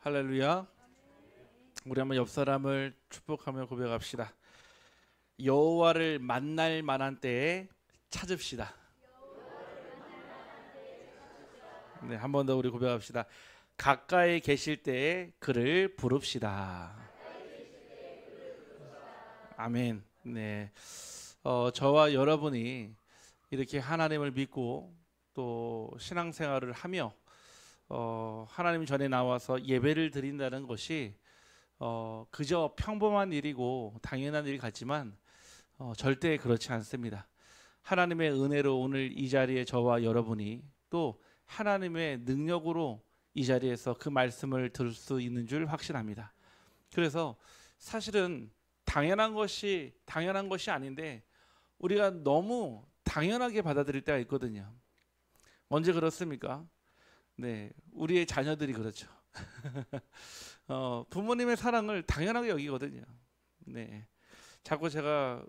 할렐루야. 우리 한번 옆 사람을 축복하며 고백합시다. 여호와를 만날 만한 때에 찾읍시다. 네, 한 번 더 우리 고백합시다. 가까이 계실 때에 그를 부릅시다. 아멘. 네, 저와 여러분이 이렇게 하나님을 믿고 또 신앙생활을 하며 하나님 전에 나와서 예배를 드린다는 것이 그저 평범한 일이고 당연한 일 같지만 절대 그렇지 않습니다. 하나님의 은혜로 오늘 이 자리에 저와 여러분이 또 하나님의 능력으로 이 자리에서 그 말씀을 들을 수 있는 줄 확신합니다. 그래서 사실은 당연한 것이 아닌데 우리가 너무 당연하게 받아들일 때가 있거든요. 언제 그렇습니까? 네, 우리의 자녀들이 그렇죠. 부모님의 사랑을 당연하게 여기거든요. 네, 자꾸 제가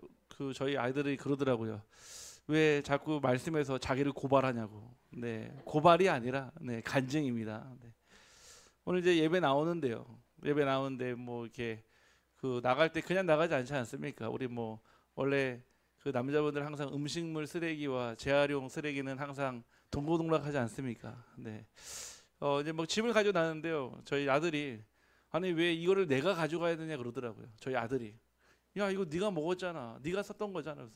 저희 아이들이 그러더라고요. 왜 자꾸 말씀에서 자기를 고발하냐고. 네, 고발이 아니라 간증입니다. 네. 오늘 이제 예배 나오는데요. 예배 나오는데 뭐 이렇게 나갈 때 그냥 나가지 않지 않습니까? 우리 뭐 원래 남자분들 항상 음식물 쓰레기와 재활용 쓰레기는 항상 동고동락하지 않습니까? 네. 이제 뭐 짐을 가지고 나는데요. 저희 아들이 아니 왜 이거를 내가 가져가야 되냐 그러더라고요. 저희 아들이 야 이거 네가 먹었잖아. 네가 썼던 거잖아. 그래서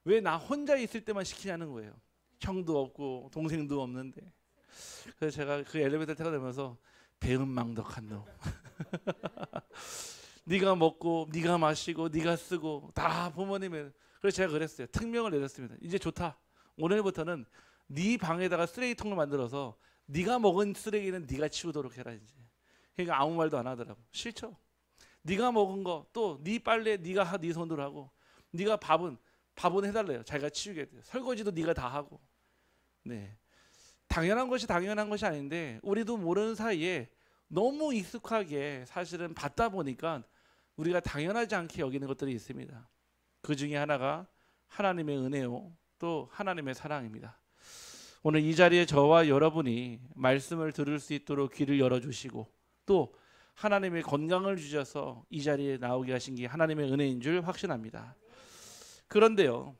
왜 나 혼자 있을 때만 시키냐는 거예요. 형도 없고 동생도 없는데. 그래서 제가 그 엘리베이터 타고 내면서 배은망덕한 놈. 네가 먹고 네가 마시고 네가 쓰고 다 부모님의. 그래서 제가 그랬어요. 특명을 내렸습니다. 이제 좋다. 오늘부터는 네 방에다가 쓰레기통을 만들어서 네가 먹은 쓰레기는 네가 치우도록 해라 이제. 그러니까 아무 말도 안 하더라고. 싫죠. 네가 먹은 거 또 네 빨래 네가 네 손으로 하고 네가 밥은 해달래요. 자기가 치우게 돼요. 설거지도 네가 다 하고. 네, 당연한 것이 아닌데 우리도 모르는 사이에 너무 익숙하게 사실은 받다 보니까 우리가 당연하지 않게 여기는 것들이 있습니다. 그 중에 하나가 하나님의 은혜요 또 하나님의 사랑입니다. 오늘 이 자리에 저와 여러분이 말씀을 들을 수 있도록 귀를 열어주시고 또 하나님의 건강을 주셔서 이 자리에 나오게 하신 게 하나님의 은혜인 줄 확신합니다. 그런데요,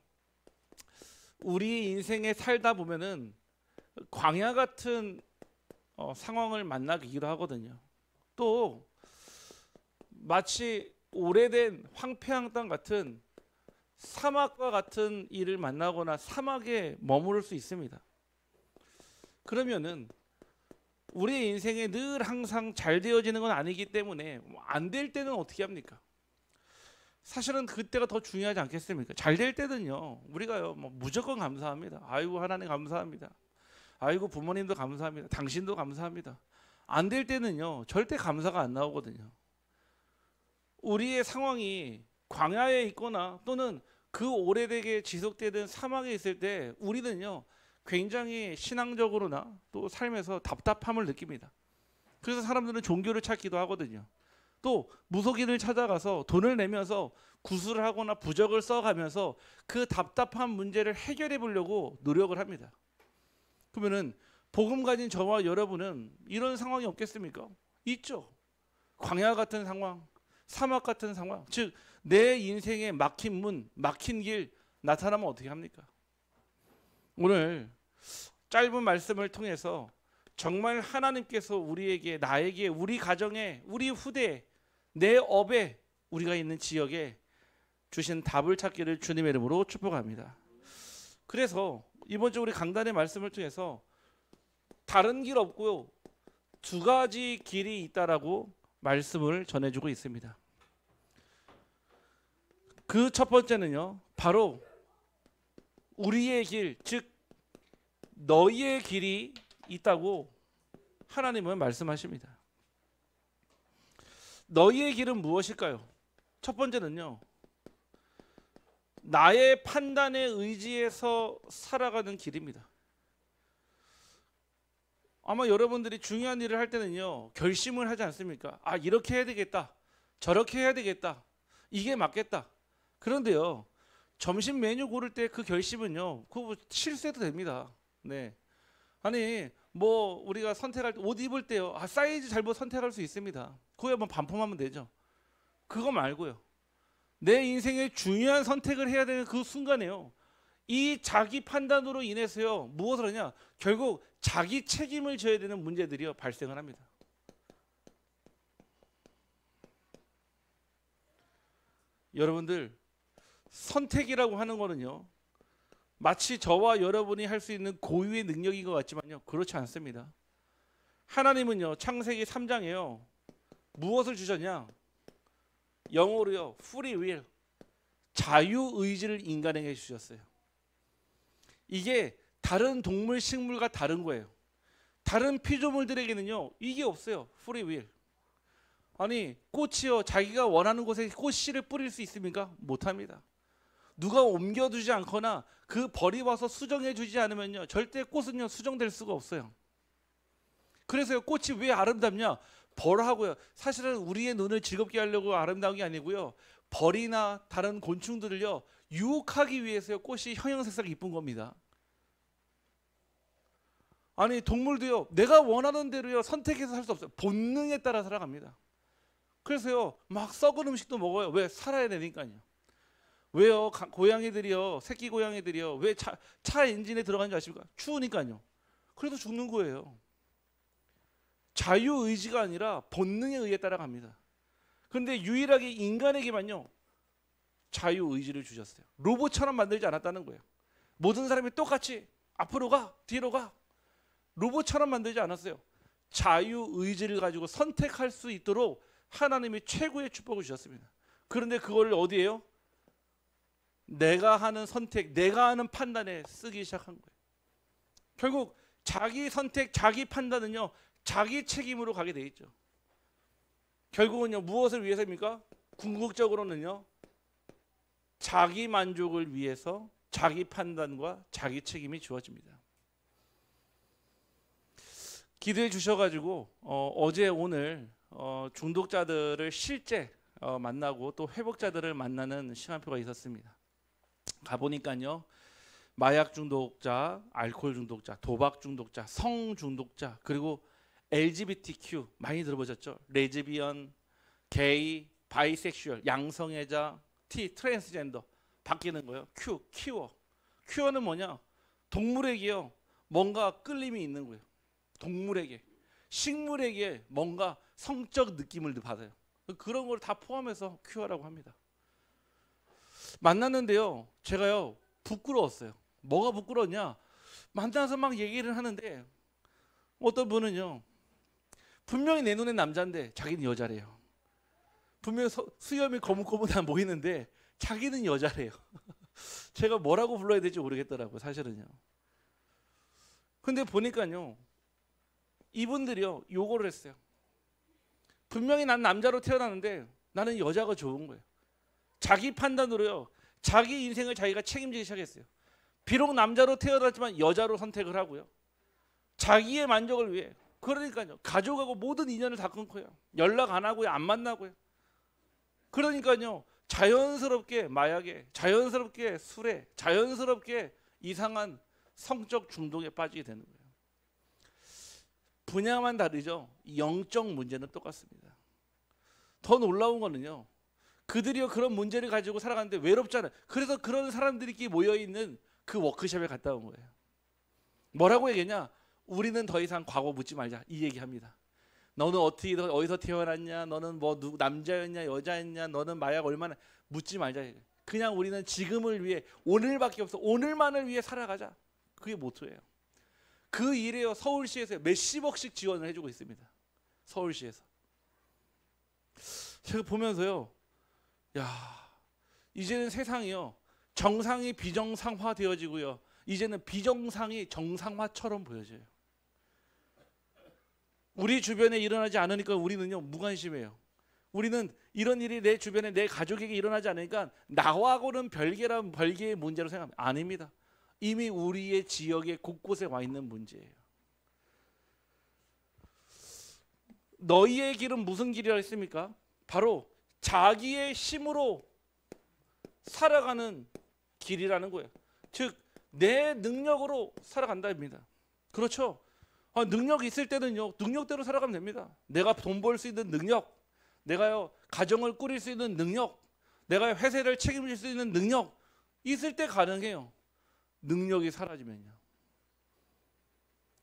우리 인생에 살다 보면은 광야 같은 상황을 만나기도 하거든요. 또 마치 오래된 황폐한 땅 같은 사막과 같은 일을 만나거나 사막에 머무를 수 있습니다. 그러면은 우리의 인생에 늘 항상 잘 되어지는 건 아니기 때문에 안 될 때는 어떻게 합니까? 사실은 그때가 더 중요하지 않겠습니까? 잘 될 때는요 우리가요 뭐 무조건 감사합니다. 아이고 하나님 감사합니다. 아이고 부모님도 감사합니다. 당신도 감사합니다. 안 될 때는요 절대 감사가 안 나오거든요. 우리의 상황이 광야에 있거나 또는 그 오래되게 지속되는 사막에 있을 때 우리는요 굉장히 신앙적으로나 또 삶에서 답답함을 느낍니다. 그래서 사람들은 종교를 찾기도 하거든요. 또 무속인을 찾아가서 돈을 내면서 구슬을 하거나 부적을 써가면서 그 답답한 문제를 해결해 보려고 노력을 합니다. 그러면은 복음 가진 저와 여러분은 이런 상황이 없겠습니까? 있죠. 광야 같은 상황, 사막 같은 상황, 즉 내 인생에 막힌 문, 막힌 길 나타나면 어떻게 합니까? 오늘 짧은 말씀을 통해서 정말 하나님께서 우리에게, 나에게, 우리 가정에, 우리 후대에, 내 업에, 우리가 있는 지역에 주신 답을 찾기를 주님의 이름으로 축복합니다. 그래서 이번 주 우리 강단의 말씀을 통해서 다른 길 없고요 두 가지 길이 있다라고 말씀을 전해주고 있습니다. 그 첫 번째는요 바로 우리의 길, 즉 너희의 길이 있다고 하나님은 말씀하십니다. 너희의 길은 무엇일까요? 첫 번째는요 나의 판단에 의지해서 살아가는 길입니다. 아마 여러분들이 중요한 일을 할 때는요 결심을 하지 않습니까? 아 이렇게 해야 되겠다, 저렇게 해야 되겠다, 이게 맞겠다. 그런데요 점심 메뉴 고를 때 그 결심은요 그거 실수해도 됩니다. 네, 아니 뭐 우리가 선택할 때 옷 입을 때요. 사이즈 잘못 선택할 수 있습니다. 그거야 뭐 반품하면 되죠. 그거 말고요. 내 인생에 중요한 선택을 해야 되는 그 순간에요. 이 자기 판단으로 인해서요. 무엇을 하냐? 결국 자기 책임을 져야 되는 문제들이 발생을 합니다. 여러분들 선택이라고 하는 거는요. 마치 저와 여러분이 할 수 있는 고유의 능력인 것 같지만요. 그렇지 않습니다. 하나님은요. 창세기 3장에요. 무엇을 주셨냐? 영어로요. free will. 자유의지를 인간에게 주셨어요. 이게 다른 동물, 식물과 다른 거예요. 다른 피조물들에게는요. 이게 없어요. free will. 아니 꽃이요. 자기가 원하는 곳에 꽃씨를 뿌릴 수 있습니까? 못합니다. 누가 옮겨두지 않거나 그 벌이 와서 수정해 주지 않으면요. 절대 꽃은요. 수정될 수가 없어요. 그래서요. 꽃이 왜 아름답냐? 벌하고요. 사실은 우리의 눈을 즐겁게 하려고 아름다운 게 아니고요. 벌이나 다른 곤충들을요. 유혹하기 위해서요. 꽃이 형형색색 이쁜 겁니다. 아니 동물도요. 내가 원하는 대로요. 선택해서 살 수 없어요. 본능에 따라 살아갑니다. 그래서요. 막 썩은 음식도 먹어요. 왜? 살아야 되니까요. 왜요? 고양이들이요. 새끼 고양이들이요. 왜 차 엔진에 들어간 줄 아십니까? 추우니까요. 그래서 죽는 거예요. 자유의지가 아니라 본능에 의해 따라갑니다. 그런데 유일하게 인간에게만요. 자유의지를 주셨어요. 로봇처럼 만들지 않았다는 거예요. 모든 사람이 똑같이 앞으로 가, 뒤로 가. 로봇처럼 만들지 않았어요. 자유의지를 가지고 선택할 수 있도록 하나님이 최고의 축복을 주셨습니다. 그런데 그걸 어디에요? 내가 하는 선택, 내가 하는 판단에 쓰기 시작한 거예요. 결국 자기 선택, 자기 판단은요. 자기 책임으로 가게 돼 있죠. 결국은요. 무엇을 위해서입니까? 궁극적으로는요. 자기 만족을 위해서 자기 판단과 자기 책임이 주어집니다. 기도해 주셔가지고 어제 오늘 중독자들을 실제 만나고 또 회복자들을 만나는 시간표가 있었습니다. 가보니까요. 마약 중독자, 알코올 중독자, 도박 중독자, 성 중독자, 그리고 LGBTQ 많이 들어보셨죠? 레즈비언, 게이, 바이섹슈얼, 양성애자, 트랜스젠더 바뀌는 거예요. 큐어는 뭐냐? 동물에게요. 뭔가 끌림이 있는 거예요. 동물에게, 식물에게 뭔가 성적 느낌을 받아요. 그런 걸 다 포함해서 큐어라고 합니다. 만났는데요. 제가요. 부끄러웠어요. 뭐가 부끄러웠냐? 만나서 막 얘기를 하는데 어떤 분은요. 분명히 내 눈엔 남자인데 자기는 여자래요. 분명히 수염이 거뭇거뭇한 보이는데 자기는 여자래요. 제가 뭐라고 불러야 될지 모르겠더라고요. 사실은요. 근데 보니까요. 이분들이요. 요거를 했어요. 분명히 난 남자로 태어났는데 나는 여자가 좋은 거예요. 자기 판단으로요. 자기 인생을 자기가 책임지기 시작했어요. 비록 남자로 태어났지만 여자로 선택을 하고요. 자기의 만족을 위해. 그러니까요. 가족하고 모든 인연을 다 끊고요. 연락 안 하고요. 안 만나고요. 그러니까요. 자연스럽게 마약에, 자연스럽게 술에, 자연스럽게 이상한 성적 중독에 빠지게 되는 거예요. 분야만 다르죠. 영적 문제는 똑같습니다. 더 놀라운 거는요. 그들이요 그런 문제를 가지고 살아가는데 외롭잖아요. 그래서 그런 사람들이 모여있는 그 워크숍에 갔다 온 거예요. 뭐라고 얘기했냐? 우리는 더 이상 과거 묻지 말자. 이 얘기합니다. 너는 어떻게 어디서 태어났냐? 너는 뭐 남자였냐 여자였냐? 너는 마약 얼마나 묻지 말자. 그냥 우리는 지금을 위해 오늘밖에 없어. 오늘만을 위해 살아가자. 그게 모토예요. 그 일에요. 서울시에서 몇십억씩 지원을 해주고 있습니다. 서울시에서. 제가 보면서요. 야, 이제는 세상이요. 정상이 비정상화 되어지고요. 이제는 비정상이 정상화처럼 보여져요. 우리 주변에 일어나지 않으니까 우리는요. 무관심해요. 우리는 이런 일이 내 주변에 내 가족에게 일어나지 않으니까 나하고는 별개의 문제로 생각합니다. 아닙니다. 이미 우리의 지역에 곳곳에 와 있는 문제예요. 너희의 길은 무슨 길이라 했습니까? 바로 자기의 힘으로 살아가는 길이라는 거예요. 즉 내 능력으로 살아간다입니다. 그렇죠? 능력이 있을 때는요, 능력대로 살아가면 됩니다. 내가 돈 벌 수 있는 능력, 내가요 가정을 꾸릴 수 있는 능력, 내가 회사를 책임질 수 있는 능력 있을 때 가능해요. 능력이 사라지면요.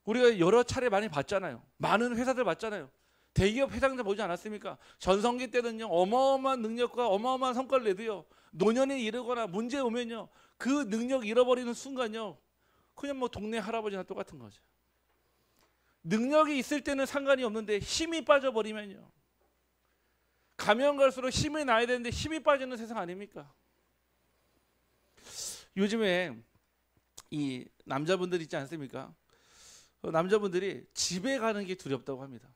우리가 여러 차례 많이 봤잖아요. 많은 회사들 봤잖아요. 대기업 회장들 보지 않았습니까? 전성기 때는요, 어마어마한 능력과 어마어마한 성과를 내도요, 노년에 이르거나 문제 오면요, 그 능력 잃어버리는 순간요, 그냥 뭐 동네 할아버지나 똑같은 거죠. 능력이 있을 때는 상관이 없는데 힘이 빠져버리면요, 가면 갈수록 힘이 나야 되는데 힘이 빠지는 세상 아닙니까? 요즘에 이 남자분들 있지 않습니까? 남자분들이 집에 가는 게 두렵다고 합니다.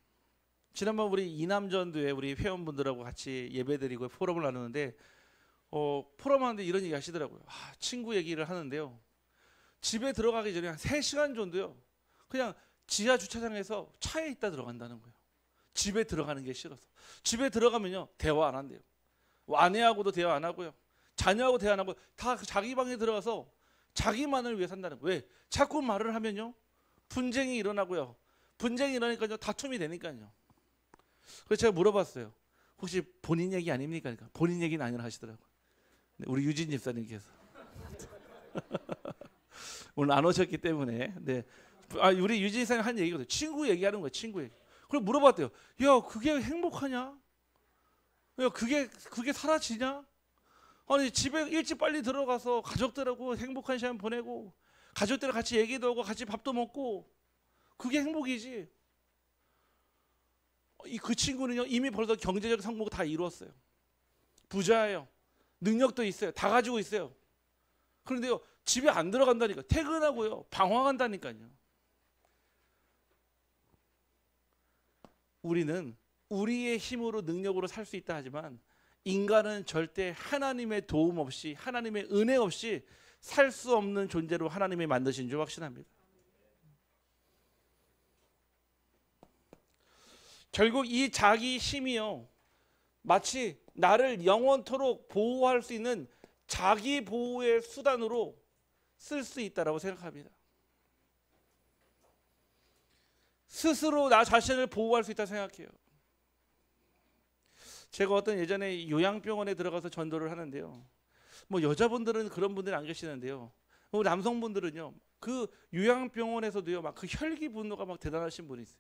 지난번 우리 이남전도에 우리 회원분들하고 같이 예배드리고 포럼을 나누는데 포럼 하는데 이런 얘기 하시더라고요. 친구 얘기를 하는데요, 집에 들어가기 전에 한 3시간 정도요, 그냥 지하 주차장에서 차에 있다 들어간다는 거예요. 집에 들어가는 게 싫어서. 집에 들어가면요, 대화 안 한대요. 아내하고도 대화 안 하고요, 자녀하고 대화 안 하고 다 자기 방에 들어가서 자기만을 위해 산다는 거예요. 왜? 자꾸 말을 하면요, 분쟁이 일어나고요, 분쟁이 일어나니까요, 다툼이 되니까요. 그래서 제가 물어봤어요. 혹시 본인 얘기 아닙니까? 그러니까 본인 얘기는 아니라 하시더라고요. 우리 유진 집사님께서 오늘 안 오셨기 때문에. 네. 우리 유진 집사님 한 얘기거든요. 친구 얘기하는 거예요. 친구 얘기. 그래서 물어봤대요. 야, 그게 행복하냐? 야, 그게 사라지냐? 아니, 집에 일찍 빨리 들어가서 가족들하고 행복한 시간 보내고 가족들과 같이 얘기도 하고 같이 밥도 먹고 그게 행복이지. 그 친구는요, 이미 벌써 경제적 성공을 다 이루었어요. 부자예요. 능력도 있어요. 다 가지고 있어요. 그런데요, 집에 안 들어간다니까. 퇴근하고요, 방황한다니까요. 우리는 우리의 힘으로 능력으로 살 수 있다 하지만 인간은 절대 하나님의 도움 없이, 하나님의 은혜 없이 살 수 없는 존재로 하나님이 만드신 줄 확신합니다. 결국 이 자기 힘이요, 마치 나를 영원토록 보호할 수 있는 자기 보호의 수단으로 쓸 수 있다라고 생각합니다. 스스로 나 자신을 보호할 수 있다 생각해요. 제가 어떤 예전에 요양병원에 들어가서 전도를 하는데요, 뭐 여자분들은 그런 분들이 안 계시는데요, 남성분들은요, 그 요양병원에서도요, 막 그 혈기 분노가 막 대단하신 분이 있어요.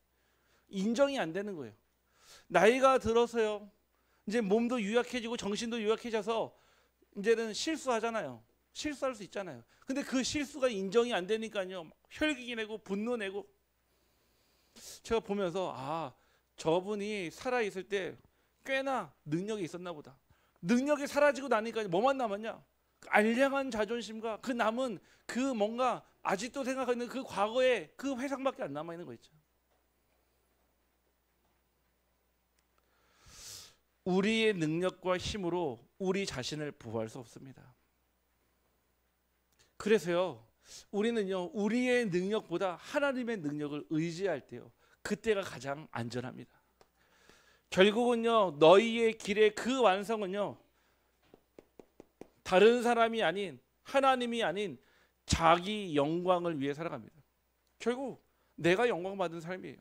인정이 안 되는 거예요. 나이가 들어서요, 이제 몸도 유약해지고 정신도 유약해져서 이제는 실수하잖아요. 실수할 수 있잖아요. 근데 그 실수가 인정이 안 되니까요, 혈기 내고 분노 내고. 제가 보면서 저분이 살아있을 때 꽤나 능력이 있었나 보다. 능력이 사라지고 나니까 뭐만 남았냐? 알량한 자존심과 그 남은 그 뭔가 아직도 생각하는 그 과거의 그 회상밖에 안 남아있는 거 있죠. 우리의 능력과 힘으로 우리 자신을 보호할 수 없습니다. 그래서요, 우리는요, 우리의 능력보다 하나님의 능력을 의지할 때요, 그때가 가장 안전합니다. 결국은요, 너희의 길의 그 완성은요, 다른 사람이 아닌, 하나님이 아닌 자기 영광을 위해 살아갑니다. 결국 내가 영광 받은 삶이에요.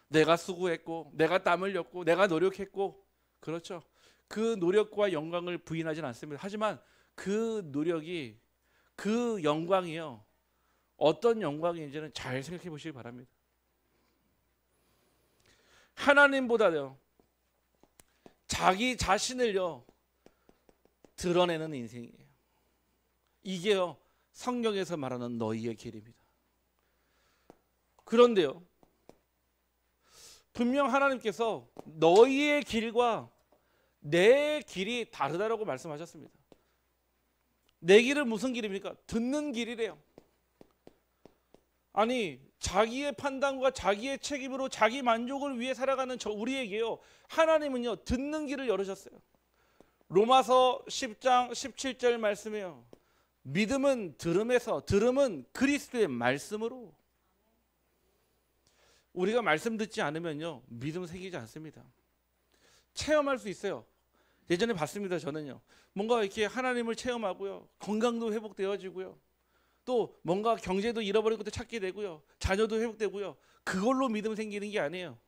내가 수고했고, 내가 땀 흘렸고, 내가 노력했고, 그렇죠. 그 노력과 영광을 부인하지는 않습니다. 하지만 그 노력이, 그 영광이요, 어떤 영광인지는 잘 생각해 보시기 바랍니다. 하나님보다요, 자기 자신을요 드러내는 인생이에요. 이게요, 성경에서 말하는 너희의 길입니다. 그런데요, 분명 하나님께서 너희의 길과 내 길이 다르다라고 말씀하셨습니다. 내 길은 무슨 길입니까? 듣는 길이래요. 아니, 자기의 판단과 자기의 책임으로 자기 만족을 위해 살아가는 우리에게요, 하나님은요, 듣는 길을 열으셨어요. 로마서 10장 17절 말씀이에요. 믿음은 들음에서, 들음은 그리스도의 말씀으로. 우리가 말씀 듣지 않으면요, 믿음 생기지 않습니다. 체험할 수 있어요. 예전에 봤습니다. 저는요, 뭔가 이렇게 하나님을 체험하고요, 건강도 회복되어지고요, 또 뭔가 경제도 잃어버린 것도 찾게 되고요, 자녀도 회복되고요, 그걸로 믿음 생기는 게 아니에요.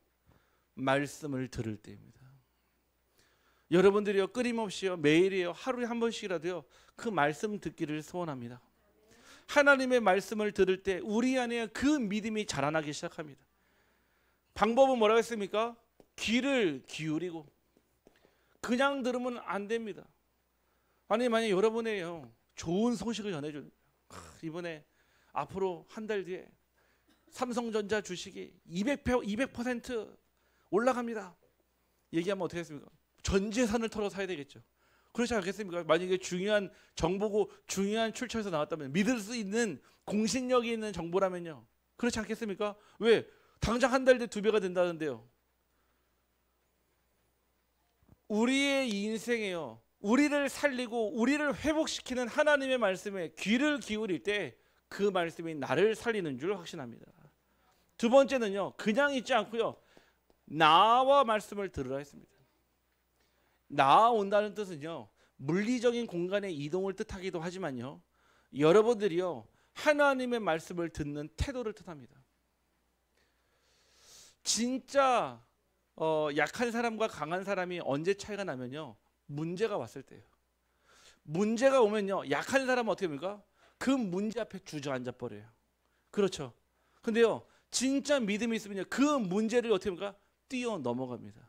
말씀을 들을 때입니다. 여러분들이요 끊임없이요 매일이요 하루에 한 번씩이라도요 그 말씀 듣기를 소원합니다. 하나님의 말씀을 들을 때 우리 안에 그 믿음이 자라나기 시작합니다. 방법은 뭐라고 했습니까? 귀를 기울이고 그냥 들으면 안 됩니다. 아니 만약 여러분에요 좋은 소식을 전해줍니다. 이번에 앞으로 한 달 뒤에 삼성전자 주식이 200% 올라갑니다. 얘기하면 어떻게 했습니까? 전 재산을 털어 사야 되겠죠. 그렇지 않겠습니까? 만약에 중요한 정보고 중요한 출처에서 나왔다면 믿을 수 있는 공신력이 있는 정보라면요. 그렇지 않겠습니까? 왜? 당장 한 달 뒤에 2배가 된다는데요. 우리의 인생에요. 우리를 살리고 우리를 회복시키는 하나님의 말씀에 귀를 기울일 때 그 말씀이 나를 살리는 줄 확신합니다. 두 번째는요. 그냥 있지 않고요. 나와 말씀을 들으라 했습니다. 나아온다는 뜻은요. 물리적인 공간의 이동을 뜻하기도 하지만요. 여러분들이요. 하나님의 말씀을 듣는 태도를 뜻합니다. 진짜 약한 사람과 강한 사람이 언제 차이가 나면요. 문제가 왔을 때예요. 문제가 오면요. 약한 사람은 어떻게 됩니까? 그 문제 앞에 주저앉아 버려요. 그렇죠. 근데요. 진짜 믿음이 있으면요. 그 문제를 어떻게 합니까? 뛰어 넘어갑니다.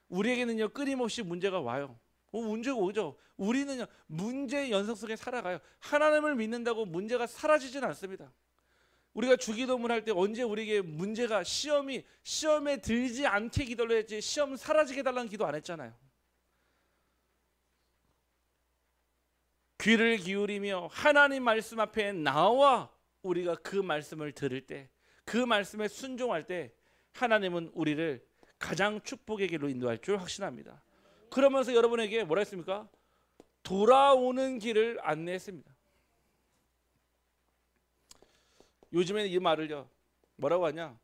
우리에게는요. 끊임없이 문제가 와요. 문제가 오죠. 우리는요. 문제의 연속 속에 살아가요. 하나님을 믿는다고 문제가 사라지진 않습니다. 우리가 주기도문 할 때 언제 우리에게 문제가 시험에 들지 않게 기도를 했지 시험 사라지게 달라는 기도 안 했잖아요. 귀를 기울이며 하나님 말씀 앞에 나와 우리가 그 말씀을 들을 때 그 말씀에 순종할 때 하나님은 우리를 가장 축복의 길로 인도할 줄 확신합니다. 그러면서 여러분에게 뭐라 했습니까? 돌아오는 길을 안내했습니다. 요즘에는 이 말을요 뭐라고 하냐?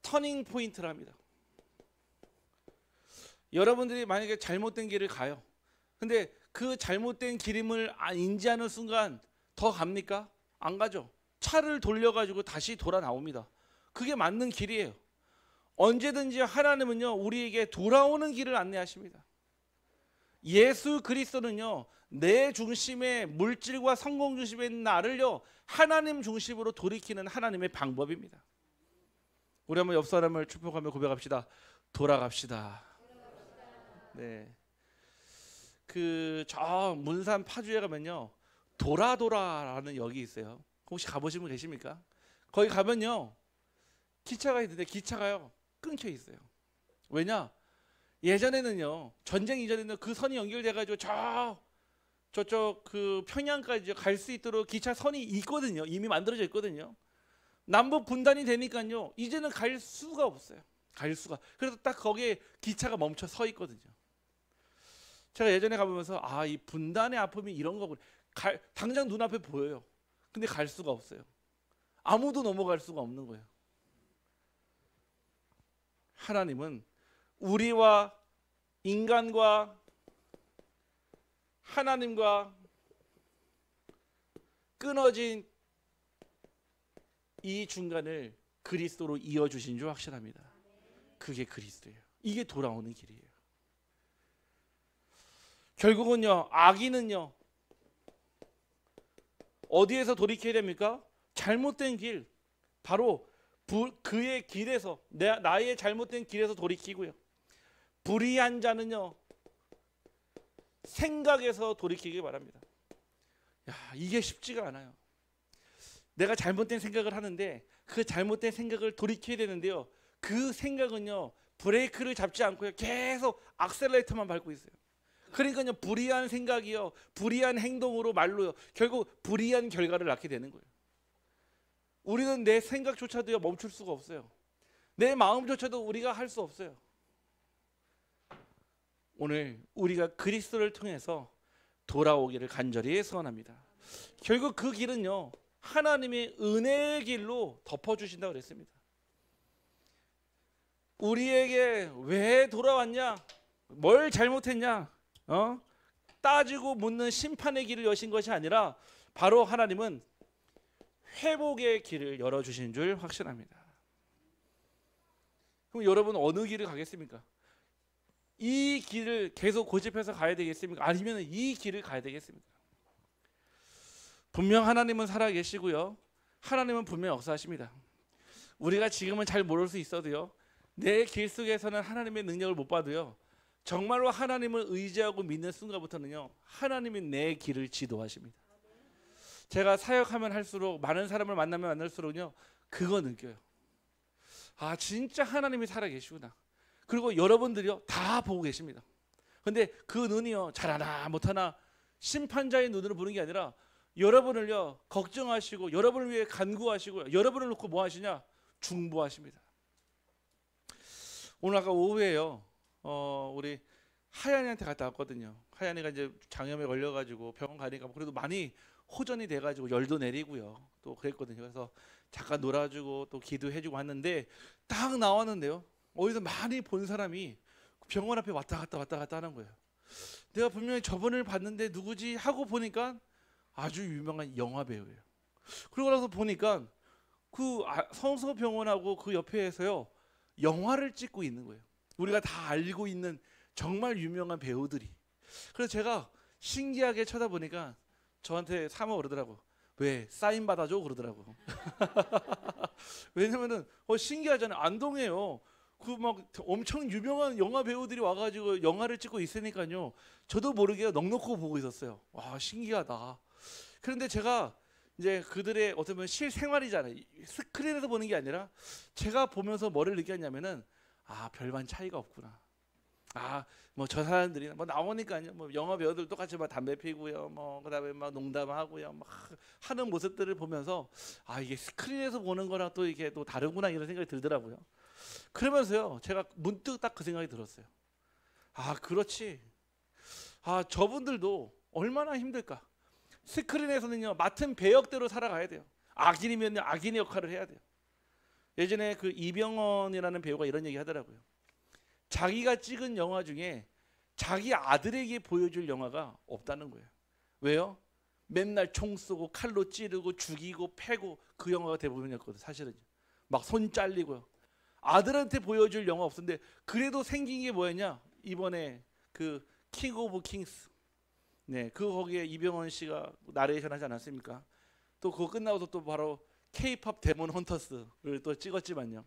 터닝 포인트라 합니다. 여러분들이 만약에 잘못된 길을 가요. 근데 그 잘못된 길임을 인지하는 순간 더 갑니까? 안 가죠. 차를 돌려가지고 다시 돌아 나옵니다. 그게 맞는 길이에요. 언제든지 하나님은요 우리에게 돌아오는 길을 안내하십니다. 예수 그리스도는요 내 중심의 물질과 성공 중심의 나를요 하나님 중심으로 돌이키는 하나님의 방법입니다. 우리 한번 옆 사람을 축복하며 고백합시다. 돌아갑시다. 네. 저 문산 파주에 가면요 도라도라라는 역이 있어요. 혹시 가보신 분 계십니까? 거기 가면요 기차가 있는데 기차가요 끊겨 있어요. 왜냐? 예전에는요 전쟁 이전에는 그 선이 연결돼가지고 저쪽 그 평양까지 갈 수 있도록 기차 선이 있거든요. 이미 만들어져 있거든요. 남북 분단이 되니까요 이제는 갈 수가 없어요. 갈 수가. 그래서 딱 거기에 기차가 멈춰 서 있거든요. 제가 예전에 가보면서 이 분단의 아픔이 이런 거구나. 당장 눈앞에 보여요. 근데 갈 수가 없어요. 아무도 넘어갈 수가 없는 거예요. 하나님은 우리와 인간과 하나님과 끊어진 이 중간을 그리스도로 이어주신 줄 확신합니다. 그게 그리스도예요. 이게 돌아오는 길이에요. 결국은요 악인은요 어디에서 돌이켜야 됩니까? 잘못된 길, 바로 그의 길에서 나의 잘못된 길에서 돌이키고요. 불의한 자는요 생각에서 돌이키기 바랍니다. 이게 쉽지가 않아요. 내가 잘못된 생각을 하는데 그 잘못된 생각을 돌이켜야 되는데요. 그 생각은요 브레이크를 잡지 않고요 계속 악셀레이터만 밟고 있어요. 그러니까요 불의한 생각이요 불의한 행동으로 말로요 결국 불의한 결과를 낳게 되는 거예요. 우리는 내 생각조차도요 멈출 수가 없어요. 내 마음조차도 우리가 할 수 없어요. 오늘 우리가 그리스도를 통해서 돌아오기를 간절히 소원합니다. 결국 그 길은요 하나님의 은혜의 길로 덮어주신다고 그랬습니다. 우리에게 왜 돌아왔냐, 뭘 잘못했냐 따지고 묻는 심판의 길을 여신 것이 아니라 바로 하나님은 회복의 길을 열어주신 줄 확신합니다. 그럼 여러분 어느 길을 가겠습니까? 이 길을 계속 고집해서 가야 되겠습니까? 아니면 이 길을 가야 되겠습니까? 분명 하나님은 살아계시고요. 하나님은 분명 역사하십니다. 우리가 지금은 잘 모를 수 있어도요. 내 길 속에서는 하나님의 능력을 못 봐도요. 정말로 하나님을 의지하고 믿는 순간부터는요. 하나님이 내 길을 지도하십니다. 제가 사역하면 할수록 많은 사람을 만나면 만날수록요. 그거 느껴요. 아 진짜 하나님이 살아계시구나. 그리고 여러분들이요. 다 보고 계십니다. 근데 그 눈이요. 잘하나 못하나 심판자의 눈으로 보는 게 아니라 여러분을요. 걱정하시고 여러분을 위해 간구하시고 여러분을 놓고 뭐 하시냐? 중보하십니다. 오늘 아까 오후에요. 우리 하얀이한테 갔다 왔거든요. 하얀이가 이제 장염에 걸려가지고 병원 가니까 그래도 많이 호전이 돼가지고 열도 내리고요. 또 그랬거든요. 그래서 잠깐 놀아주고 또 기도해주고 왔는데 딱 나왔는데요. 어디서 많이 본 사람이 병원 앞에 왔다 갔다 하는 거예요. 내가 분명히 저번을 봤는데 누구지 하고 보니까 아주 유명한 영화 배우예요. 그러고 나서 보니까 그 성서병원하고 그 옆에서요. 영화를 찍고 있는 거예요. 우리가 다 알고 있는 정말 유명한 배우들이. 그래서 제가 신기하게 쳐다보니까 저한테 사모 그러더라고. 왜 사인 받아줘 그러더라고. 왜냐면은 신기하잖아요. 안동에요. 그 막 엄청 유명한 영화 배우들이 와가지고 영화를 찍고 있으니까요. 저도 모르게 넋놓고 보고 있었어요. 와 신기하다. 그런데 제가 이제 그들의 어떻게 보면 실생활이잖아요. 스크린에서 보는 게 아니라 제가 보면서 뭐를 느꼈냐면은 아 별반 차이가 없구나. 아 뭐 저 사람들이 뭐 나오니까요. 뭐 영화 배우들 똑같이 막 담배 피고요. 뭐 그다음에 막 농담하고요. 막 하는 모습들을 보면서 아 이게 스크린에서 보는 거랑 또 이게 또 다르구나 이런 생각이 들더라고요. 그러면서요. 제가 문득 딱 그 생각이 들었어요. 아 그렇지. 아 저분들도 얼마나 힘들까. 스크린에서는요. 맡은 배역대로 살아가야 돼요. 악인이면 악인의 역할을 해야 돼요. 예전에 그 이병헌이라는 배우가 이런 얘기 하더라고요. 자기가 찍은 영화 중에 자기 아들에게 보여줄 영화가 없다는 거예요. 왜요? 맨날 총 쏘고 칼로 찌르고 죽이고 패고 그 영화가 대부분이었거든 사실은. 막 손 잘리고요. 아들한테 보여줄 영화 없었는데 그래도 생긴 게 뭐였냐? 이번에 그 킹 오브 킹스. 네, 그 거기에 이병헌 씨가 나레이션 하지 않았습니까? 또 그거 끝나고서 또 바로 K-팝 데몬 헌터스를 또 찍었지만요.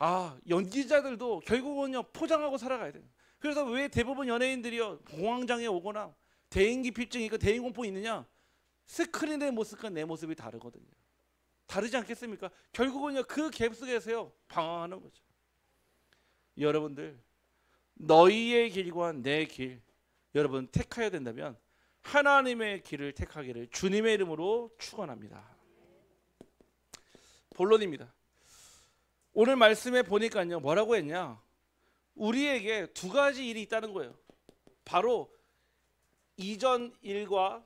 아 연기자들도 결국은요 포장하고 살아가야 돼요. 그래서 왜 대부분 연예인들이요 공황장애 오거나 대인기 필증이 있고 대인공포 있느냐? 스크린의 모습과 내 모습이 다르거든요. 다르지 않겠습니까? 결국은요 그 갭 속에서요 방황하는 거죠. 여러분들 너희의 길과 내 길 여러분 택하여야 된다면 하나님의 길을 택하기를 주님의 이름으로 축원합니다. 본론입니다. 오늘 말씀에 보니까요 뭐라고 했냐? 우리에게 두 가지 일이 있다는 거예요. 바로 이전 일과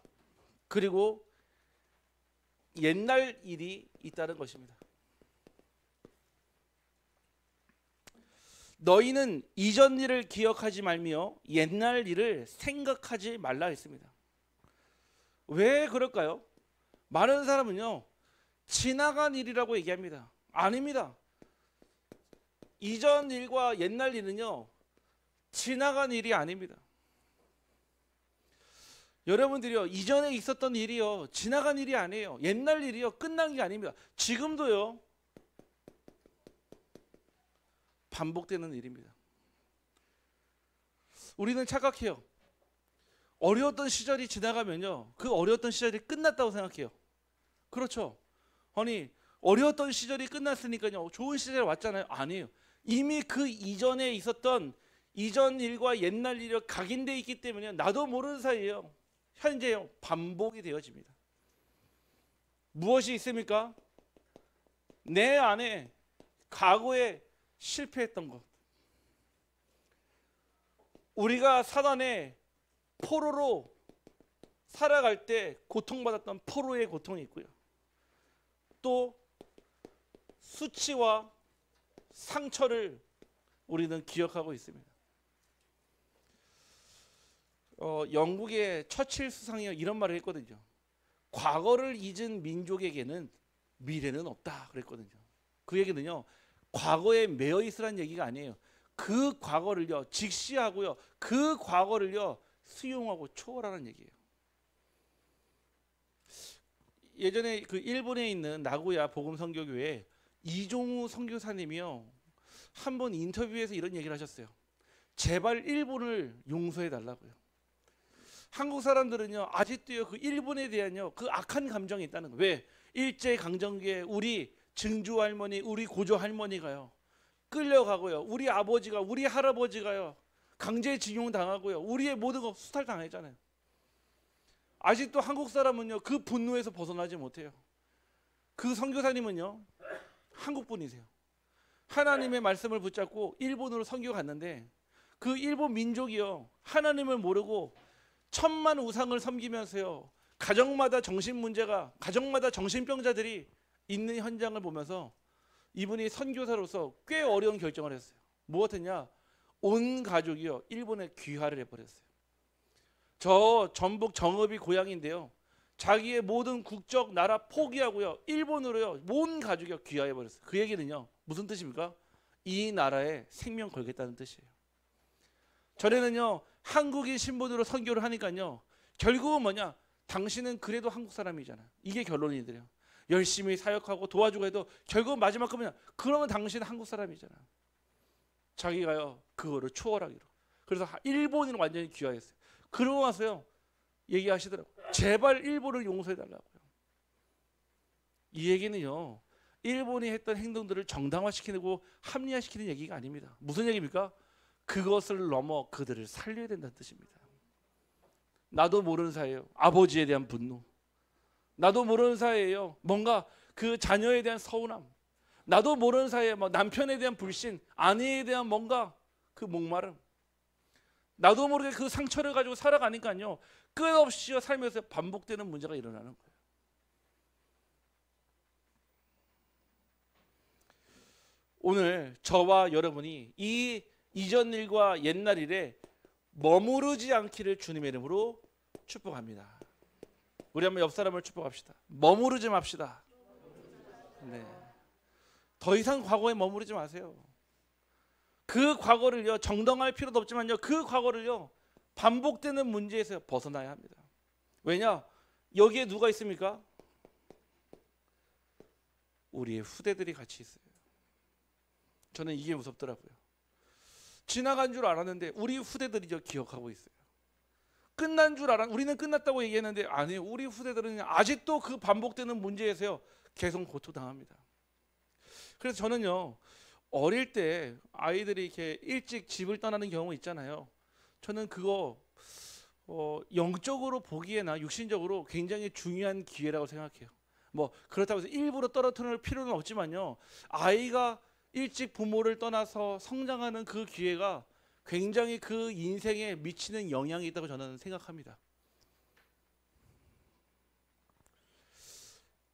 그리고 옛날 일이 있다는 것입니다. 너희는 이전 일을 기억하지 말며 옛날 일을 생각하지 말라 했습니다. 왜 그럴까요? 많은 사람은요 지나간 일이라고 얘기합니다. 아닙니다. 이전 일과 옛날 일은요 지나간 일이 아닙니다. 여러분들이요 이전에 있었던 일이요 지나간 일이 아니에요. 옛날 일이요 끝난 게 아닙니다. 지금도요 반복되는 일입니다. 우리는 착각해요. 어려웠던 시절이 지나가면요 그 어려웠던 시절이 끝났다고 생각해요. 그렇죠? 아니 어려웠던 시절이 끝났으니까요 좋은 시절이 왔잖아요. 아니에요. 이미 그 이전에 있었던 이전 일과 옛날 일이 각인되어 있기 때문에 나도 모르는 사이에요 현재요 반복이 되어집니다. 무엇이 있습니까? 내 안에 과거에 실패했던 것, 우리가 사단의 포로로 살아갈 때 고통받았던 포로의 고통이 있고요. 또 수치와 상처를 우리는 기억하고 있습니다. 영국의 처칠 수상이 이런 말을 했거든요. 과거를 잊은 민족에게는 미래는 없다 그랬거든요. 그 얘기는요, 과거에 매여 있으라는 얘기가 아니에요. 그 과거를요 직시하고요, 그 과거를요 수용하고 초월하는 얘기예요. 예전에 그 일본에 있는 나고야 복음선교교회 이종우 선교사님이요, 한 번 인터뷰에서 이런 얘기를 하셨어요. 제발 일본을 용서해 달라고요. 한국 사람들은요 아직도요 그 일본에 대한요 그 악한 감정이 있다는 거예요. 왜? 일제 강점기에 우리 증조 할머니, 우리 고조 할머니가요 끌려가고요, 우리 아버지가, 우리 할아버지가요 강제징용 당하고요, 우리의 모든 거 수탈 당했잖아요. 아직도 한국 사람은요 그 분노에서 벗어나지 못해요. 그 선교사님은요 한국 분이세요. 하나님의 말씀을 붙잡고 일본으로 선교 갔는데 그 일본 민족이요 하나님을 모르고 천만 우상을 섬기면서요 가정마다 정신 문제가, 가정마다 정신병자들이 있는 현장을 보면서 이분이 선교사로서 꽤 어려운 결정을 했어요. 무엇했냐? 온 가족이요 일본에 귀화를 해버렸어요. 저 전북 정읍이 고향인데요, 자기의 모든 국적 나라 포기하고요 일본으로요 온 가족이 귀화해버렸어요. 그 얘기는요 무슨 뜻입니까? 이 나라에 생명 걸겠다는 뜻이에요. 전에는요 한국인 신분으로 선교를 하니까요 결국은 뭐냐, 당신은 그래도 한국 사람이잖아, 이게 결론이더래요. 열심히 사역하고 도와주고 해도 결국 마지막 거면 그러면 당신은 한국 사람이잖아. 자기가요 그거를 초월하기로, 그래서 일본인을 완전히 귀화했어요. 그러고 와서요 얘기하시더라고요. 제발 일본을 용서해달라고요. 이 얘기는요 일본이 했던 행동들을 정당화시키고 합리화시키는 얘기가 아닙니다. 무슨 얘기입니까? 그것을 넘어 그들을 살려야 된다는 뜻입니다. 나도 모르는 사이에요 아버지에 대한 분노, 나도 모르는 사이에요 뭔가 그 자녀에 대한 서운함, 나도 모르는 사이에 뭐 남편에 대한 불신, 아내에 대한 뭔가 그 목마름, 나도 모르게 그 상처를 가지고 살아가니까요 끝없이 살면서 반복되는 문제가 일어나는 거예요. 오늘 저와 여러분이 이 이전 일과 옛날 일에 머무르지 않기를 주님의 이름으로 축복합니다. 우리 한번 옆 사람을 축복합시다. 머무르지 맙시다. 네. 더 이상 과거에 머무르지 마세요. 그 과거를요 정당화할 필요도 없지만요 그 과거를요 반복되는 문제에서 벗어나야 합니다. 왜냐? 여기에 누가 있습니까? 우리의 후대들이 같이 있어요. 저는 이게 무섭더라고요. 지나간 줄 알았는데 우리 후대들이 기억하고 있어요. 끝난 줄 우리는 끝났다고 얘기했는데 아니에요. 우리 후대들은 아직도 그 반복되는 문제에서요 계속 고통당합니다. 그래서 저는요 어릴 때 아이들이 이렇게 일찍 집을 떠나는 경우 있잖아요. 저는 그거 영적으로 보기에나 육신적으로 굉장히 중요한 기회라고 생각해요. 뭐 그렇다고 해서 일부러 떨어뜨릴 필요는 없지만요 아이가 일찍 부모를 떠나서 성장하는 그 기회가 굉장히 그 인생에 미치는 영향이 있다고 저는 생각합니다.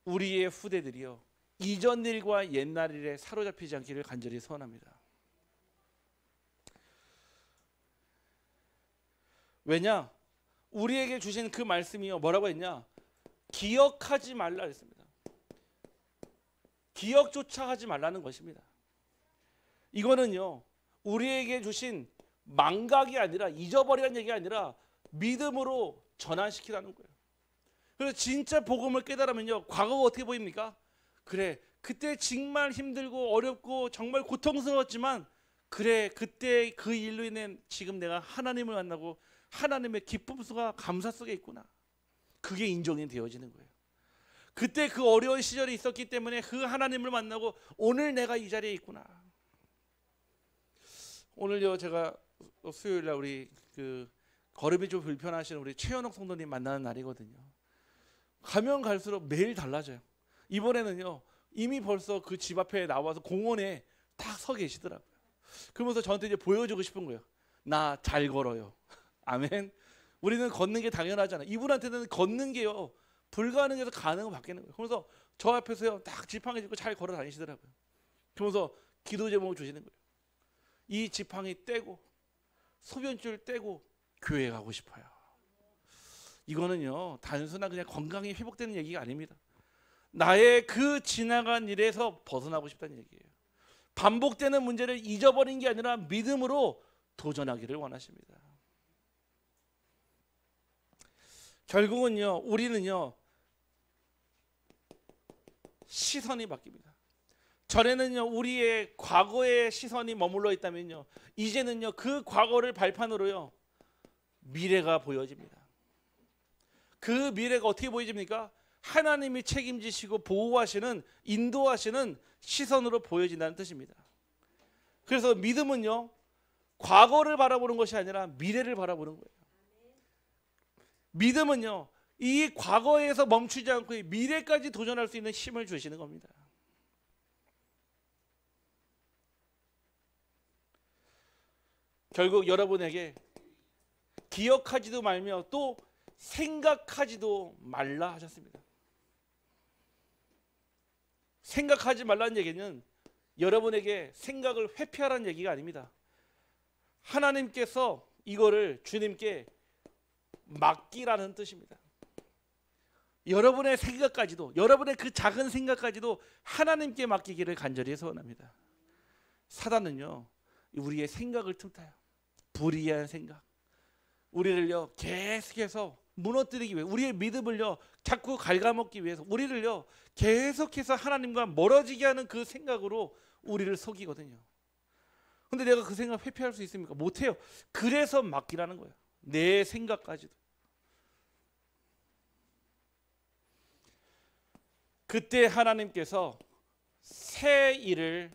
우리의 후대들이요 이전 일과 옛날 일에 사로잡히지 않기를 간절히 소원합니다. 왜냐? 우리에게 주신 그 말씀이요 뭐라고 했냐? 기억하지 말라 했습니다. 기억조차 하지 말라는 것입니다. 이거는요 우리에게 주신 망각이 아니라 잊어버리라는 얘기가 아니라 믿음으로 전환시키라는 거예요. 그래서 진짜 복음을 깨달으면요 과거가 어떻게 보입니까? 그래 그때 정말 힘들고 어렵고 정말 고통스러웠지만 그래 그때 그 일로 인해 지금 내가 하나님을 만나고 하나님의 기쁨 속과 감사 속에 있구나. 그게 인정이 되어지는 거예요. 그때 그 어려운 시절이 있었기 때문에 그 하나님을 만나고 오늘 내가 이 자리에 있구나. 오늘요 제가 수요일날 우리 그 걸음이 좀 불편하신 우리 최현옥 성도님 만나는 날이거든요. 가면 갈수록 매일 달라져요. 이번에는요 이미 벌써 그 집 앞에 나와서 공원에 딱 서 계시더라고요. 그러면서 저한테 이제 보여주고 싶은 거예요. 나 잘 걸어요. 아멘. 우리는 걷는 게 당연하잖아요. 이분한테는 걷는 게요 불가능해서 가능을 바뀌는 거예요. 그러면서 저 앞에서요 딱 지팡이 짚고 잘 걸어 다니시더라고요. 그러면서 기도 제목을 주시는 거예요. 이 지팡이 떼고 소변줄 떼고 교회 가고 싶어요. 이거는요 단순한 그냥 건강이 회복되는 얘기가 아닙니다. 나의 그 지나간 일에서 벗어나고 싶다는 얘기예요. 반복되는 문제를 잊어버린 게 아니라 믿음으로 도전하기를 원하십니다. 결국은요 우리는요 시선이 바뀝니다. 전에는요 우리의 과거의 시선이 머물러 있다면요 이제는요 그 과거를 발판으로요 미래가 보여집니다. 그 미래가 어떻게 보여집니까? 하나님이 책임지시고 보호하시는 인도하시는 시선으로 보여진다는 뜻입니다. 그래서 믿음은요 과거를 바라보는 것이 아니라 미래를 바라보는 거예요. 믿음은요 이 과거에서 멈추지 않고 미래까지 도전할 수 있는 힘을 주시는 겁니다. 결국 여러분에게 기억하지도 말며 또 생각하지도 말라 하셨습니다. 생각하지 말라는 얘기는 여러분에게 생각을 회피하라는 얘기가 아닙니다. 하나님께서 이거를 주님께 맡기라는 뜻입니다. 여러분의 생각까지도 여러분의 그 작은 생각까지도 하나님께 맡기기를 간절히 소원합니다. 사단은요 우리의 생각을 틈타요. 불의한 생각 우리를요 계속해서 무너뜨리기 위해 우리의 믿음을요 자꾸 갉아먹기 위해서 우리를요 계속해서 하나님과 멀어지게 하는 그 생각으로 우리를 속이거든요. 근데 내가 그 생각 회피할 수 있습니까? 못해요. 그래서 맡기라는 거예요. 내 생각까지도. 그때 하나님께서 새 일을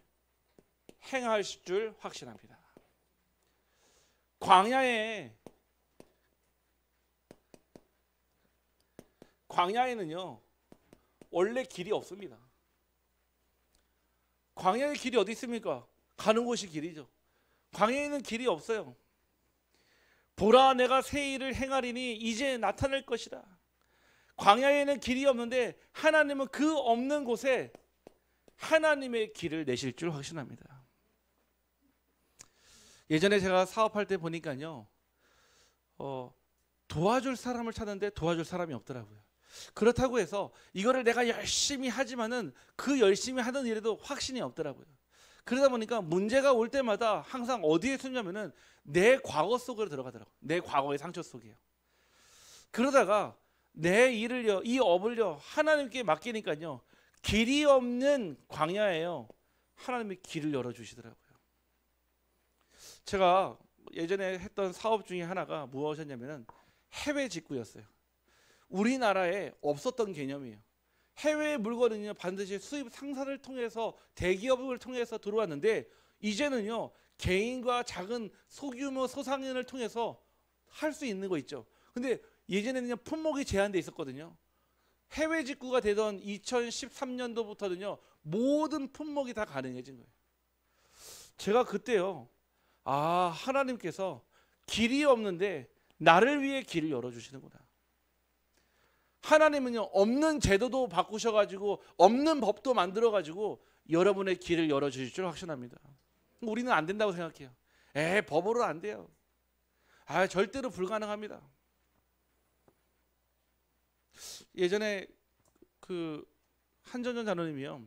행하실 줄 확신합니다. 광야에는요 원래 길이 없습니다. 광야의 길이 어디 있습니까? 가는 곳이 길이죠. 광야에는 길이 없어요. 보라 내가 새 일을 행하리니 이제 나타날 것이다. 광야에는 길이 없는데 하나님은 그 없는 곳에 하나님의 길을 내실 줄 확신합니다. 예전에 제가 사업할 때 보니까요 도와줄 사람을 찾는데 도와줄 사람이 없더라고요. 그렇다고 해서 이거를 내가 열심히 하지만은 그 열심히 하는 일에도 확신이 없더라고요. 그러다 보니까 문제가 올 때마다 항상 어디에 숨냐면은 내 과거 속으로 들어가더라고요. 내 과거의 상처 속이에요. 그러다가 내 일을요 이 업을요 하나님께 맡기니까요 길이 없는 광야에요 하나님이 길을 열어주시더라고요. 제가 예전에 했던 사업 중에 하나가 무엇이었냐면은 해외 직구였어요. 우리나라에 없었던 개념이에요. 해외 물건은요 반드시 수입 상사를 통해서 대기업을 통해서 들어왔는데 이제는요 개인과 작은 소규모 소상인을 통해서 할 수 있는 거 있죠. 근데 예전에는 품목이 제한돼 있었거든요. 해외 직구가 되던 2013년도부터는요 모든 품목이 다 가능해진 거예요. 제가 그때요 하나님께서 길이 없는데 나를 위해 길을 열어주시는구나. 하나님은요 없는 제도도 바꾸셔가지고 없는 법도 만들어가지고 여러분의 길을 열어주실 줄 확신합니다. 우리는 안 된다고 생각해요. 법으로 안 돼요. 절대로 불가능합니다. 예전에 그 한전전 장로님이요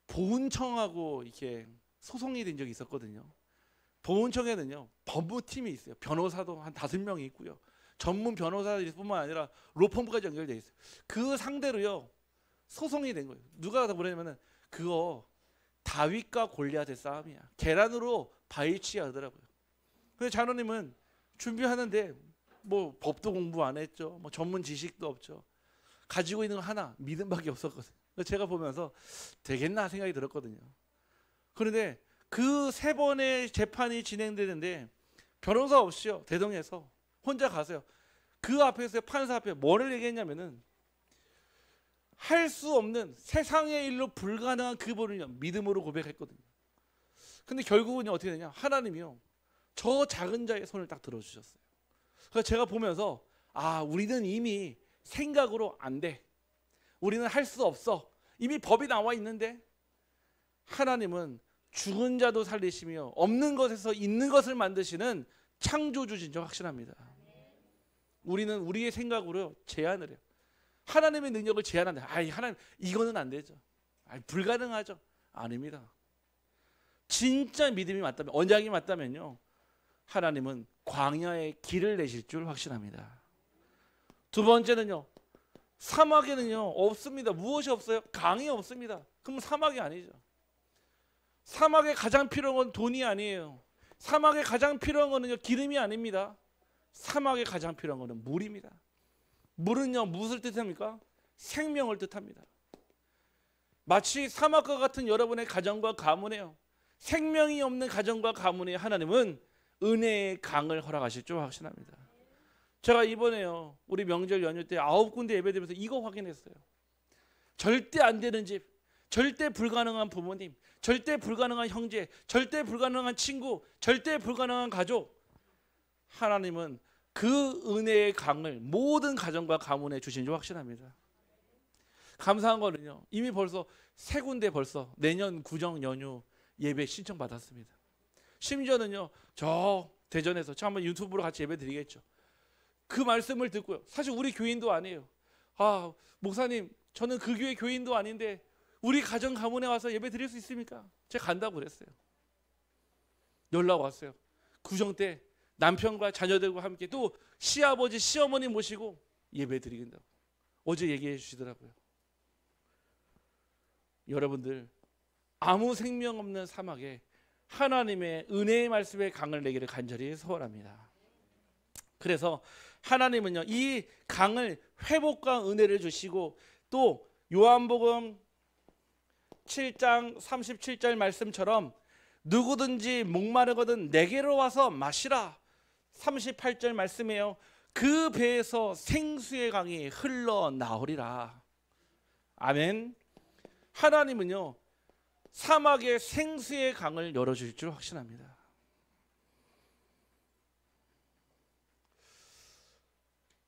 보훈청하고 이렇게 소송이 된 적이 있었거든요. 보훈청에는요 법무팀이 있어요. 변호사도 한 5명이 있고요. 전문 변호사들뿐만 아니라 로펌까지 연결되어 있어요. 그 상대로요 소송이 된 거예요. 누가 다 뭐냐면은 그거 다윗과 골리앗의 싸움이야. 계란으로 바위치기 하더라고요. 근데 장로님은 준비하는데 뭐 법도 공부 안 했죠. 뭐 전문 지식도 없죠. 가지고 있는 거 하나 믿음밖에 없었거든요. 제가 보면서 되겠나 생각이 들었거든요. 그런데 그 3번의 재판이 진행되는데 변호사 없이요 대동해서 혼자 가세요. 그 앞에서 판사 앞에 뭐를 얘기했냐면은 할 수 없는 세상의 일로 불가능한 그 부분을 믿음으로 고백했거든요. 근데 결국은 어떻게 되냐? 하나님이요 저 작은 자의 손을 딱 들어주셨어요. 그래서 제가 보면서 우리는 이미 생각으로 안 돼. 우리는 할 수 없어. 이미 법이 나와 있는데 하나님은 죽은 자도 살리시며 없는 것에서 있는 것을 만드시는 창조주신 줄 확신합니다. 우리는 우리의 생각으로 제한을 해요. 하나님의 능력을 제한한다. 하나님 이거는 안 되죠. 불가능하죠. 아닙니다. 진짜 믿음이 맞다면, 언약이 맞다면요, 하나님은 광야에 길을 내실 줄 확신합니다. 두 번째는요, 사막에는요 없습니다. 무엇이 없어요? 강이 없습니다. 그럼 사막이 아니죠. 사막에 가장 필요한 건 돈이 아니에요. 사막에 가장 필요한 거는요 기름이 아닙니다. 사막에 가장 필요한 거는 물입니다. 물은요 무엇을 뜻합니까? 생명을 뜻합니다. 마치 사막과 같은 여러분의 가정과 가문에요, 생명이 없는 가정과 가문에 하나님은 은혜의 강을 허락하실 줄 확신합니다. 제가 이번에요 우리 명절 연휴 때 9군데 예배드리면서 이거 확인했어요. 절대 안 되는 집, 절대 불가능한 부모님, 절대 불가능한 형제, 절대 불가능한 친구, 절대 불가능한 가족, 하나님은 그 은혜의 강을 모든 가정과 가문에 주신 줄 확신합니다. 감사한 거는요, 이미 벌써 3군데 벌써 내년 구정 연휴 예배 신청 받았습니다. 심지어는요 저 대전에서 저 한번 유튜브로 같이 예배 드리겠죠. 그 말씀을 듣고요, 사실 우리 교인도 아니에요. 목사님 저는 그 교회 교인도 아닌데 우리 가정 가문에 와서 예배 드릴 수 있습니까? 제가 간다고 그랬어요. 연락 왔어요. 구정 때 남편과 자녀들과 함께 또 시아버지 시어머니 모시고 예배 드리긴다고 어제 얘기해 주시더라고요. 여러분들, 아무 생명 없는 사막에 하나님의 은혜의 말씀의 강을 내기를 간절히 소원합니다. 그래서 하나님은요 이 강을 회복과 은혜를 주시고, 또 요한복음 7장 37절 말씀처럼 누구든지 목마르거든 내게로 와서 마시라, 38절 말씀이에요. 그 배에서 생수의 강이 흘러나오리라. 아멘. 하나님은요 사막에 생수의 강을 열어줄 줄 확신합니다.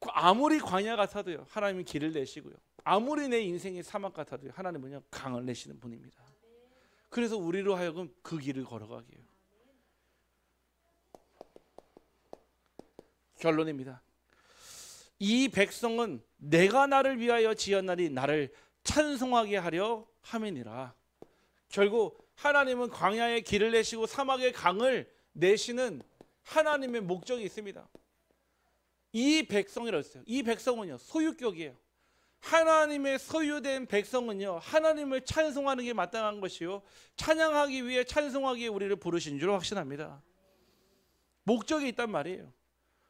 아무리 광야 같아도요 하나님은 길을 내시고요, 아무리 내 인생이 사막 같아도요 하나님은요 강을 내시는 분입니다. 그래서 우리로 하여금 그 길을 걸어가게 해요. 결론입니다. 이 백성은 내가 나를 위하여 지었나니 나를 찬송하게 하려 함이니라. 결국 하나님은 광야에 길을 내시고 사막에 강을 내시는 하나님의 목적이 있습니다. 이 백성이라고 했어요. 이 백성은요 소유격이에요. 하나님의 소유된 백성은요 하나님을 찬송하는 게 마땅한 것이요, 찬양하기 위해 찬송하기에 우리를 부르신 줄 확신합니다. 목적이 있단 말이에요.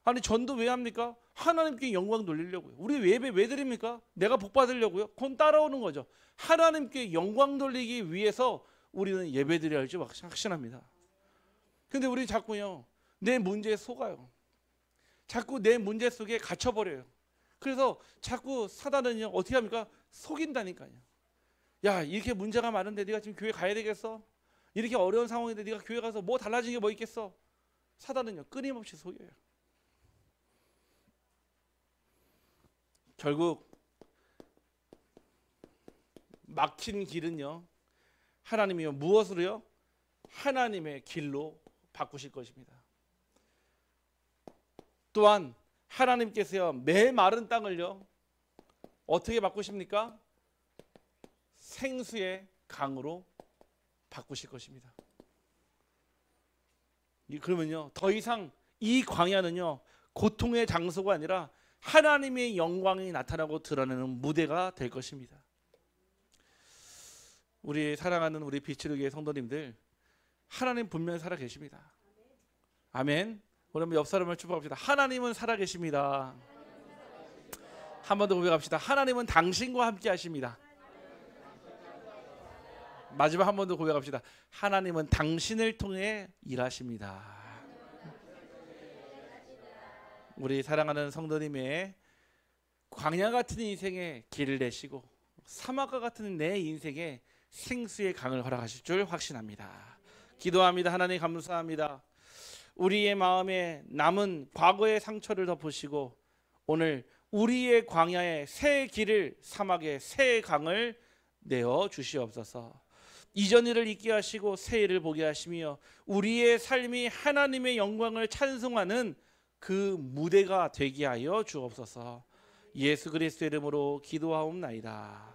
아니 전도 왜 합니까? 하나님께 영광 돌리려고요. 우리 예배 왜 드립니까? 내가 복 받으려고요? 그건 따라오는 거죠. 하나님께 영광 돌리기 위해서 우리는 예배 드려야 할 줄 확신합니다. 근데 우리 자꾸요 내 문제에 속아요. 자꾸 내 문제 속에 갇혀버려요. 그래서 자꾸 사단은요 어떻게 합니까? 속인다니까요. 야, 이렇게 문제가 많은데 네가 지금 교회 가야 되겠어? 이렇게 어려운 상황인데 네가 교회 가서 뭐 달라진 게 뭐 있겠어? 사단은요 끊임없이 속여요. 결국 막힌 길은요 하나님이요 무엇으로요? 하나님의 길로 바꾸실 것입니다. 또한 하나님께서요 메마른 땅을요 어떻게 바꾸십니까? 생수의 강으로 바꾸실 것입니다. 그러면요 더 이상 이 광야는요 고통의 장소가 아니라 하나님의 영광이 나타나고 드러내는 무대가 될 것입니다. 우리 사랑하는 우리 빛의 교회 성도님들, 하나님 분명히 살아 계십니다. 아멘. 그러면 옆 사람을 축복합시다. 하나님은 살아 계십니다. 한 번 더 고백합시다. 하나님은 당신과 함께 하십니다. 마지막 한 번 더 고백합시다. 하나님은 당신을 통해 일하십니다. 우리 사랑하는 성도님의 광야 같은 인생에 길을 내시고 사막과 같은 내 인생에 생수의 강을 허락하실 줄 확신합니다. 기도합니다. 하나님 감사합니다. 우리의 마음에 남은 과거의 상처를 덮으시고 오늘 우리의 광야에 새 길을, 사막에 새 강을 내어 주시옵소서. 이전 일을 잊게 하시고 새 일을 보게 하시며 우리의 삶이 하나님의 영광을 찬송하는 그 무대가 되게 하여 주옵소서. 예수 그리스도 이름으로 기도하옵나이다.